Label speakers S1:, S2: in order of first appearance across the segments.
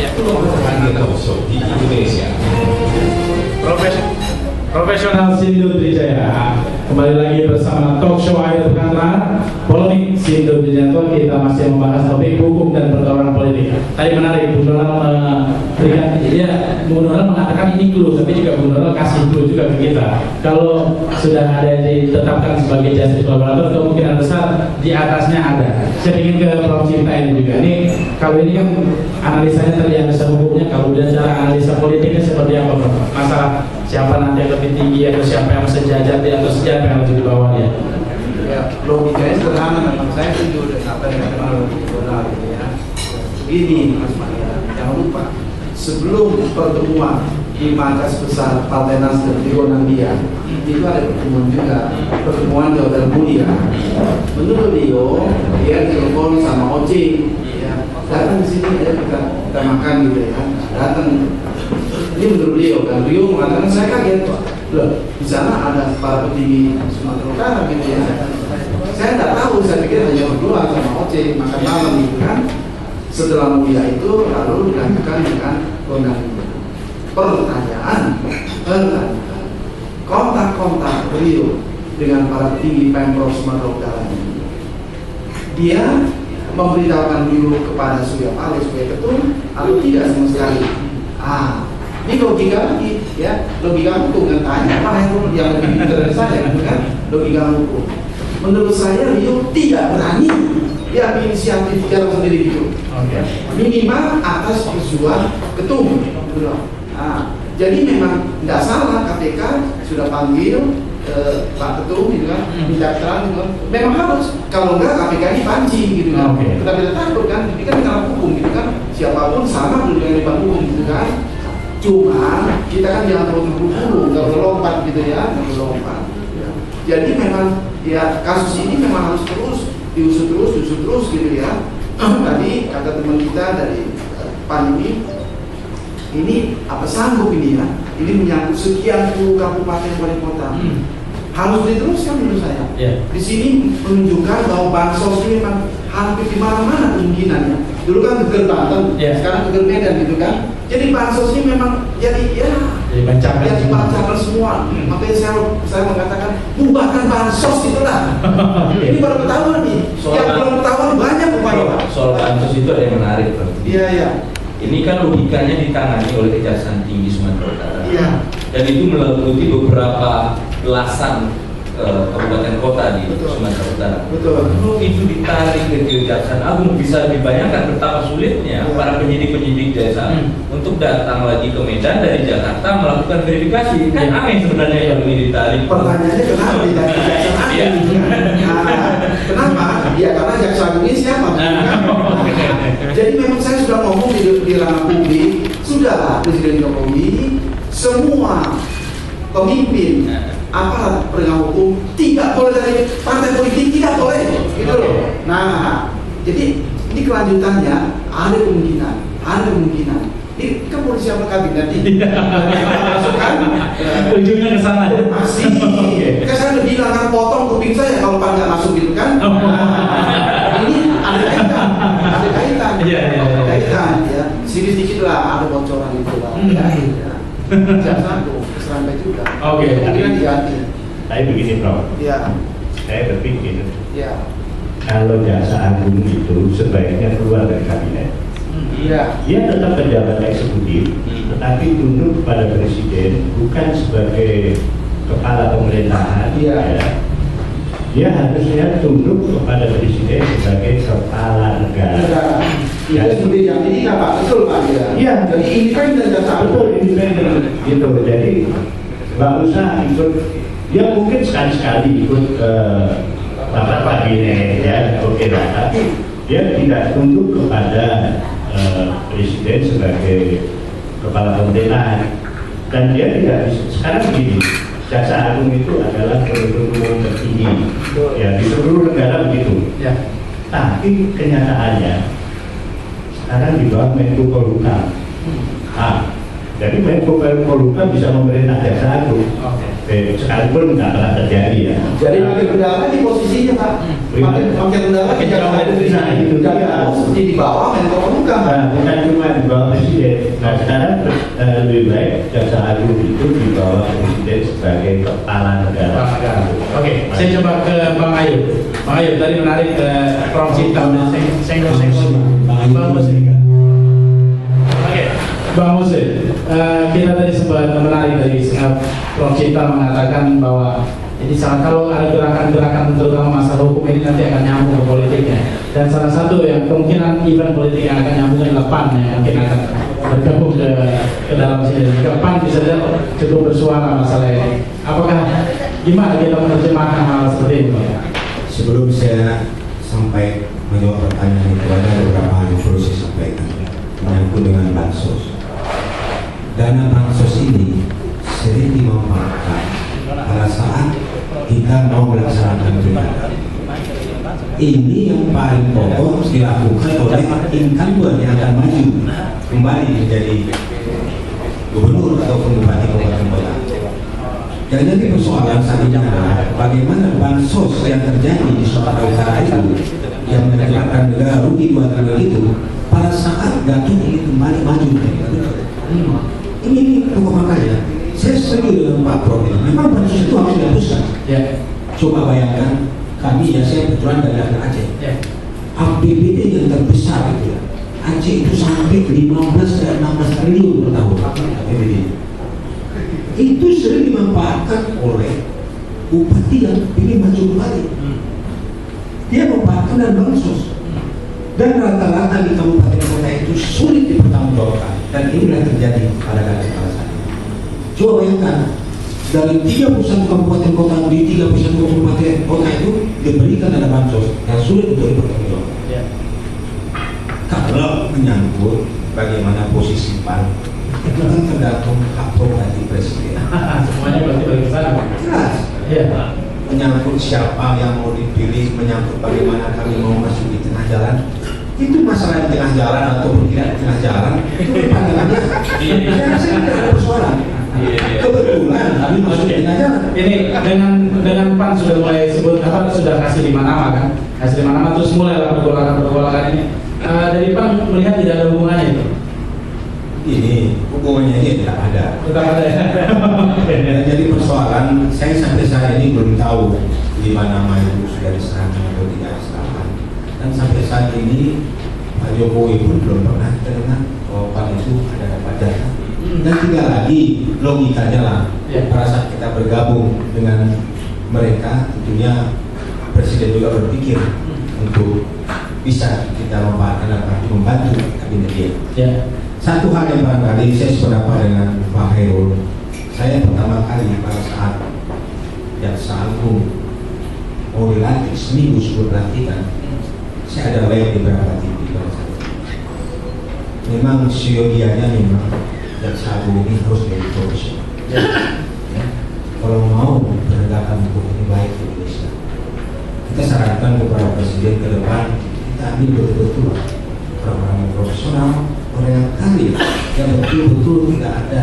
S1: Ya, panggil Oso di Indonesia.
S2: Profesional Sindo Trijaya, kembali lagi bersama talk show akhir pekan polemik Sindo Trijayanto. Kita masih membahas topik hukum dan pergaulan politik. Tadi menarik, Bung Donald memberikan, Bung Donald mengatakan ini clue, tapi juga Bung Donald kasih clue juga ke kita. Kalau sudah ada yang ditetapkan sebagai justice collaborator, kemungkinan besar di atasnya ada. Saya ingin ke Prof. Cinta ini juga. Ini kalau ini kan analisanya tadi analisa hukumnya, kalau udah cara analisa politiknya seperti apa, Prof? Masalah siapa nanti yang lebih tinggi atau siapa yang sejajar atau siapa yang lebih di bawahnya?
S3: Ya, logikanya sederhana memang. Saya setuju dengan apa yang dikatakan oleh Bung Donald ya. Begini Mas Maria, jangan lupa sebelum pertemuan di markas besar Partai Nasdem di Ronandia itu ada pertemuan juga, pertemuan di Hotel Mulia. Menurut Rio, dia telepon sama Oci, ya, datang di sini ya kita makan gitu ya, datang. Ini menurut Rio, dan Rio mengatakan saya kaget Pak, loh di sana ada para petinggi Sumatera Utara gitu ya. Saya tidak tahu, saya pikir hanya berdua sama Oce makan malam gitu kan. Setelah Mulia itu lalu dilanjutkan dengan kondangan. Pertanyaan, kontak Rio dengan para petinggi Pemprov Sumatera Utara ini, dia memberitahukan dulu kepada Surya Paloh sebagai ketum atau tidak sama sekali? Ini logika lagi, ya, logika hukum kan, tanya apa yang lebih pintar dari saya, kan? Logika hukum. Menurut saya Rio tidak berani dia inisiatif jalan sendiri gitu. Minimal atas persetujuan ketum. Jadi memang tidak salah KPK sudah panggil Pak Ketum gitu kan, minta keterangan gitu kan. Memang harus, kalau enggak KPK ini pancing gitu kan. Kita tidak takut kan, ini kan dalam hukum gitu kan. Siapapun sama dengan di depan hukum gitu kan. Cuma kita kan jangan terlalu terburu-buru, nggak berlompat gitu ya, nggak berlompat. Jadi memang ya kasus ini memang harus diusut terus gitu ya. Tadi kata teman kita dari PAN ini apa sanggup ini ya? Ini menyangkut sekian puluh kabupaten wali kota. Harus diteruskan menurut saya. Di sini menunjukkan bahwa bansos ini memang hampir di mana-mana kemungkinannya. Dulu kan Geger Banten, sekarang Geger Medan gitu kan. Jadi bansos ini memang jadi dibacakan semua. Makanya saya mengatakan bubarkan bansos itulah. Ini baru ketahuan nih. Yang belum ketahuan banyak upaya.
S1: Soal bansos itu ada yang menarik, Prof.
S3: Iya.
S1: Ini kan logikanya ditangani oleh Kejaksaan Tinggi Sumatera Utara.
S3: Iya.
S1: Dan itu meliputi beberapa belasan kabupaten kota di Sumatera Utara.
S3: Betul.
S1: Kalau itu ditarik ke Kejaksaan Agung, bisa dibayangkan betapa sulitnya para penyidik-penyidik desa untuk datang lagi ke Medan dari Jakarta melakukan verifikasi. Kan aneh sebenarnya yang ini ditarik.
S3: Pertanyaannya kenapa tidak Kejaksaan Agung? Kenapa? Ya karena Jaksa Agung ini siapa? Jadi memang saya sudah ngomong di ranah publik, sudahlah Presiden Jokowi, semua pemimpin aparat penegak hukum tidak boleh dari partai politik, tidak boleh gitu loh. Nah, jadi ini kelanjutannya ada kemungkinan. Ini kan polisi apa kabinet nanti masukkan
S2: ujungnya ke sana.
S3: Masih. Kan saya udah bilang kan potong kuping saya kalau Pak nggak masuk gitu kan. Ini ada kaitan. Kaitan ya. Sedikit lah ada bocoran itu lah. Jangan satu sampai juga. Kemudian diganti.
S4: Tapi begini Prof.
S3: Ya.
S4: Saya berpikir.
S3: Ya.
S4: Kalau Jaksa Agung itu sebaiknya keluar dari kabinet.
S3: Iya.
S4: Dia tetap pejabat eksekutif, tetapi tunduk kepada presiden, bukan sebagai kepala pemerintahan.
S3: Iya.
S4: Ya. Dia harusnya tunduk kepada presiden sebagai kepala negara.
S3: Ya, seperti yang ini Pak, betul Pak ya. Iya. Jadi independen Jaksa Agung,
S4: independen gitu. Jadi nggak usah ikut. Dia mungkin sekali-sekali ikut rapat kabinet ya, oke lah. Tapi dia tidak tunduk kepada presiden sebagai kepala pemerintahan, dan dia tidak bisa. Sekarang begini, Jaksa Agung itu adalah penuntut umum tertinggi ya di seluruh negara begitu. Tapi kenyataannya sekarang di bawah Menko Polhukam. Jadi Menko Polhukam bisa memerintah Jaksa Agung. Sekalipun nggak pernah terjadi ya.
S3: Jadi makin kendala di posisinya Pak. Makin kendala di Jaksa Agung.
S4: Itu
S3: seperti di bawah Menko Polhukam.
S4: Bukan cuma di bawah presiden. Nah sekarang lebih baik Jaksa Agung itu dibawa Presiden sebagai kepala negara.
S2: Oke, saya coba ke Bang Ayu. Bang Ayu tadi menarik ke Prof. Cinta dan senggol-senggol Bang Muslim. Oke, Bang Muslim, kita tadi sempat menarik dari Prof. Cinta mengatakan bahwa jadi kalau ada gerakan-gerakan terutama masalah hukum ini nanti akan nyambung ke politiknya. Dan salah satu yang kemungkinan event politik yang akan nyambung adalah PAN yang mungkin akan bergabung ke dalam sini. Jika PAN bisa cukup bersuara masalah ini. Apakah gimana kita menerjemahkan hal seperti ini, Pak?
S5: Sebelum saya sampai menjawab pertanyaan itu, ada beberapa hal yang perlu saya sampaikan menyangkut dengan bansos. Dana bansos ini sering dimanfaatkan pada saat kita mau melaksanakan pilkada. Ini yang paling pokok dilakukan oleh incumbent yang akan maju kembali menjadi gubernur ataupun bupati kabupaten kota. Jadi persoalan saat ini adalah bagaimana bansos yang terjadi di Sumatera Utara itu yang menyebabkan negara rugi 2 triliun itu pada saat Gatot ingin kembali maju. Ini pokok makanya saya setuju dengan Pak Prof. Memang bansos itu harus dihapuskan.
S2: Ya.
S5: Coba bayangkan kami ya, saya kebetulan dari Aceh.
S2: Ya.
S5: APBD yang terbesar itu Aceh itu sampai 15 dan 16 triliun per tahun APBD. Itu sering dimanfaatkan oleh bupati yang ingin maju kembali. Dia memanfaatkan dan bansos. Dan rata-rata di kabupaten kota itu sulit dipertanggungjawabkan. Dan inilah terjadi pada saat ini. Coba bayangkan, dari 31 kabupaten kota di 31 kabupaten kota itu diberikan dana bansos yang sulit untuk dipertanggungjawabkan.
S2: Ya.
S5: Kalau menyangkut bagaimana posisi PAN, itu kan tergantung hak prerogatif presiden.
S2: Semuanya berarti balik ke sana, Pak.
S5: Jelas.
S2: Iya.
S5: Menyangkut siapa yang mau dipilih, menyangkut bagaimana kami mau masuk di tengah jalan. Itu masalah di tengah jalan ataupun tidak di tengah jalan, itu pandangannya. Saya rasa tidak ada persoalan. Kebetulan kami masuk di tengah jalan.
S2: Ini dengan PAN sudah mulai sebut apa, sudah kasih 5 nama kan, kasih 5 nama terus mulailah pergolakan ini. Dari PAN melihat tidak ada hubungannya itu.
S5: Ini hubungannya ini tidak ada.
S2: Tetap ada ya.
S5: Dan jadi persoalan, saya sampai saat ini belum tahu 5 nama itu sudah diserahkan atau tidak diserahkan. Dan sampai saat ini Pak Jokowi pun belum pernah terdengar bahwa PAN itu ada dapat data. Dan tinggal lagi logikanya lah, pada saat kita bergabung dengan mereka, tentunya Presiden juga berpikir untuk bisa kita memanfaatkan dan membantu kabinet dia.
S2: Ya.
S5: Satu hal yang barangkali saya sependapat dengan Pak Khairul, saya pertama kali pada saat Jaksa Agung mau dilantik seminggu sebelum pelantikan, saya ada live di beberapa TV pada saat itu. Memang siogianya memang Jaksa Agung ini harus menjadi profesional. Ya. Kalau mau penegakan hukum ini baik di Indonesia, kita sarankan kepada Presiden ke depan kita ambil betul-betul orang-orang yang profesional, orang yang karir, yang betul-betul tidak ada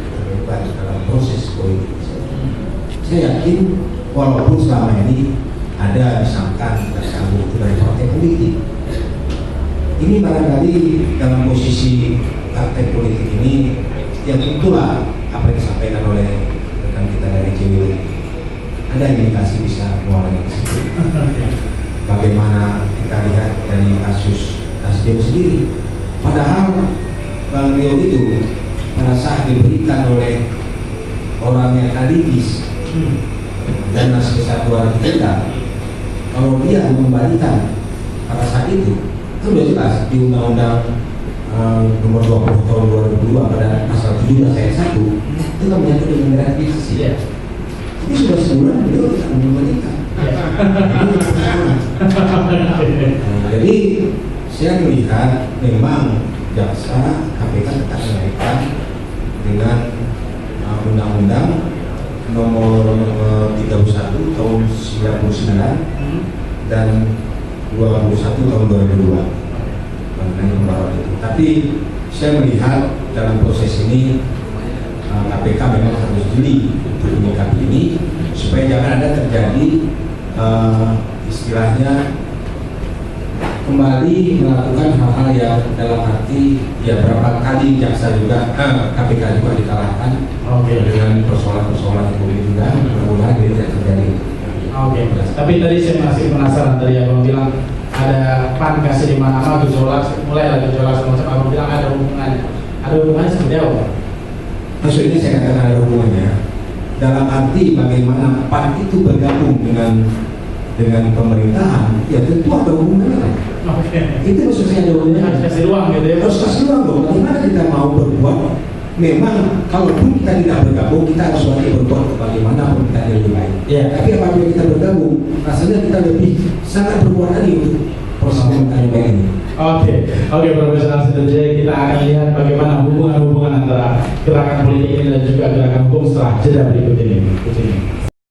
S5: terlibat dalam proses politik. Saya yakin walaupun selama ini ada misalkan Jaksa Agung itu dari partai politik, ini barangkali dalam posisi partai politik ini yang itulah apa yang disampaikan oleh rekan kita dari JWD, ada indikasi bisa mengulangi ke situ. Bagaimana kita lihat dari kasus Nasdem sendiri, padahal Bang Rio itu pada saat diberikan oleh orang yang alibi dan sebesar 200 juta, kalau dia mengembalikan pada saat itu sudah jelas di Undang-Undang nomor 20 tahun 2002 pada pasal 17 ayat 1 itu kan menyangkut dengan gratifikasi. Ini sudah sebulan beliau tidak mengembalikan. Jadi saya melihat memang jaksa KPK tetap menaikkan dengan Undang-Undang nomor 31 tahun 99 dan 21 tahun 2002 mengenai pembaruan itu. Tapi saya melihat dalam proses ini KPK memang harus jeli untuk menyikapi ini supaya jangan ada terjadi istilahnya kembali melakukan hal-hal yang dalam arti ya berapa kali jaksa juga KPK juga dikalahkan dengan persoalan-persoalan hukum juga berulang jadi tidak terjadi.
S2: Tapi tadi saya masih penasaran tadi abang bilang ada PAN kasih 5 nama gejolak, mulai ada gejolak semacam abang bilang ada hubungannya seperti apa?
S5: Maksudnya saya katakan ada hubungannya dalam arti bagaimana PAN itu bergabung dengan pemerintahan, ya tentu ada hubungannya. Itu maksud saya ada hubungannya.
S2: Harus kasih ruang gitu ya.
S5: Harus kasih ruang dong. Bagaimana kita mau berbuat? Memang kalaupun kita tidak bergabung, kita harus berbuat bagaimanapun kita lebih baik. Tapi apabila kita bergabung, rasanya kita lebih sangat berbuat lagi untuk proses pemerintahan ini.
S2: Oke, Profesor Sindowijaya, kita akan lihat bagaimana hubungan antara gerakan politik ini dan juga gerakan hukum setelah jeda berikut ini.